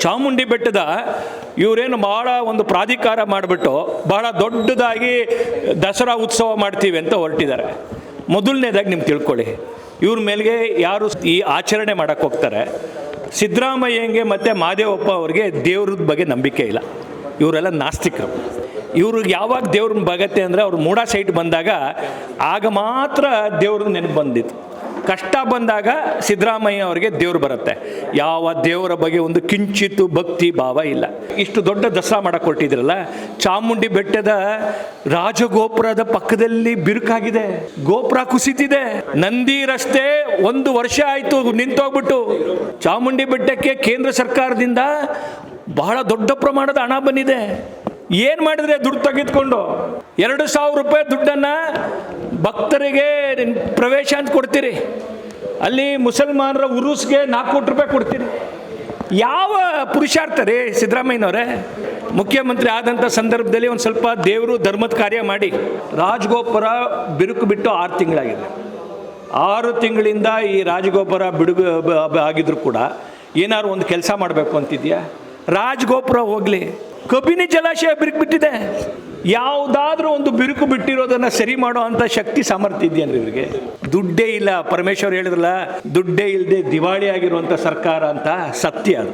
ಚಾಮುಂಡಿ ಬೆಟ್ಟದ ಇವರೇನು ಭಾಳ ಒಂದು ಪ್ರಾಧಿಕಾರ ಮಾಡಿಬಿಟ್ಟು ಭಾಳ ದೊಡ್ಡದಾಗಿ ದಸರಾ ಉತ್ಸವ ಮಾಡ್ತೀವಿ ಅಂತ ಹೊರಟಿದ್ದಾರೆ. ಮೊದಲನೇದಾಗಿ ನಿಮ್ಗೆ ತಿಳ್ಕೊಳ್ಳಿ, ಇವ್ರ ಮೇಲೆಗೆ ಯಾರು ಈ ಆಚರಣೆ ಮಾಡೋಕ್ಕೆ ಹೋಗ್ತಾರೆ, ಸಿದ್ದರಾಮಯ್ಯಂಗೆ ಮತ್ತು ಮಹದೇವಪ್ಪ ಅವ್ರಿಗೆ ದೇವ್ರದ ಬಗ್ಗೆ ನಂಬಿಕೆ ಇಲ್ಲ. ಇವರೆಲ್ಲ ನಾಸ್ತಿಕರು. ಇವ್ರಿಗೆ ಯಾವಾಗ ದೇವ್ರನ್ನ ಬಗತ್ತೆ ಅಂದರೆ ಅವ್ರು ಮೂಡ ಸೈಟ್ ಬಂದಾಗ ಆಗ ಮಾತ್ರ ದೇವ್ರನ್ನ ನೆನಪು ಬಂದಿತ್ತು. ಕಷ್ಟ ಬಂದಾಗ ಸಿದ್ದರಾಮಯ್ಯ ಅವರಿಗೆ ದೇವ್ರು ಬರುತ್ತೆ. ಯಾವ ದೇವರ ಬಗ್ಗೆ ಒಂದು ಕಿಂಚಿತ್ತು ಭಕ್ತಿ ಭಾವ ಇಲ್ಲ. ಇಷ್ಟು ದೊಡ್ಡ ದಸರಾ ಮಾಡಕ್ಕೆ ಹೊರಟಿದ್ರಲ್ಲ, ಚಾಮುಂಡಿ ಬೆಟ್ಟದ ರಾಜಗೋಪುರದ ಪಕ್ಕದಲ್ಲಿ ಬಿರುಕಾಗಿದೆ, ಗೋಪುರ ಕುಸಿತಿದೆ. ನಂದಿ ರಸ್ತೆ 1 ವರ್ಷ ಆಯಿತು ನಿಂತೋಗ್ಬಿಟ್ಟು. ಚಾಮುಂಡಿ ಬೆಟ್ಟಕ್ಕೆ ಕೇಂದ್ರ ಸರ್ಕಾರದಿಂದ ಬಹಳ ದೊಡ್ಡ ಪ್ರಮಾಣದ ಹಣ ಬಂದಿದೆ. ಏನು ಮಾಡಿದ್ರೆ ದುಡ್ಡು ತೆಗೆದುಕೊಂಡು 2,000 ರೂಪಾಯಿ ದುಡ್ಡನ್ನು ಭಕ್ತರಿಗೆ ಪ್ರವೇಶ ಅಂತ ಕೊಡ್ತೀರಿ. ಅಲ್ಲಿ ಮುಸಲ್ಮಾನರ ಉರುಸ್ಗೆ 4 ಕೋಟಿ ರೂಪಾಯಿ ಕೊಡ್ತೀರಿ. ಯಾವ ಪುರುಷಾರ್ಥ ರೀ ಸಿದ್ದರಾಮಯ್ಯನವರೇ? ಮುಖ್ಯಮಂತ್ರಿ ಆದಂಥ ಸಂದರ್ಭದಲ್ಲಿ ಒಂದು ಸ್ವಲ್ಪ ದೇವರು ಧರ್ಮದ ಕಾರ್ಯ ಮಾಡಿ. ರಾಜಗೋಪುರ ಬಿರುಕು ಬಿಟ್ಟು 6 ತಿಂಗಳಾಗಿದೆ. 6 ತಿಂಗಳಿಂದ ಈ ರಾಜಗೋಪುರ ಬಿಡುಗು ಆಗಿದ್ರು ಕೂಡ ಏನಾದ್ರು ಒಂದು ಕೆಲಸ ಮಾಡಬೇಕು ಅಂತಿದ್ಯಾ? ರಾಜಗೋಪುರ ಹೋಗಲಿ, ಕಬಿನಿ ಜಲಾಶಯ ಬಿರುಕು ಬಿಟ್ಟಿದೆ. ಯಾವುದಾದ್ರೂ ಒಂದು ಬಿರುಕು ಬಿಟ್ಟಿರೋದನ್ನು ಸರಿ ಮಾಡೋ ಅಂಥ ಶಕ್ತಿ ಸಾಮರ್ಥ್ಯ ಇದೆಯನ್ರಿ ಇವರಿಗೆ? ದುಡ್ಡೇ ಇಲ್ಲ. ಪರಮೇಶ್ವರ್ ಹೇಳಿದ್ರಲ್ಲ, ದುಡ್ಡೇ ಇಲ್ಲದೆ ದಿವಾಳಿ ಆಗಿರುವಂಥ ಸರ್ಕಾರ ಅಂತ. ಸತ್ಯ ಅದು.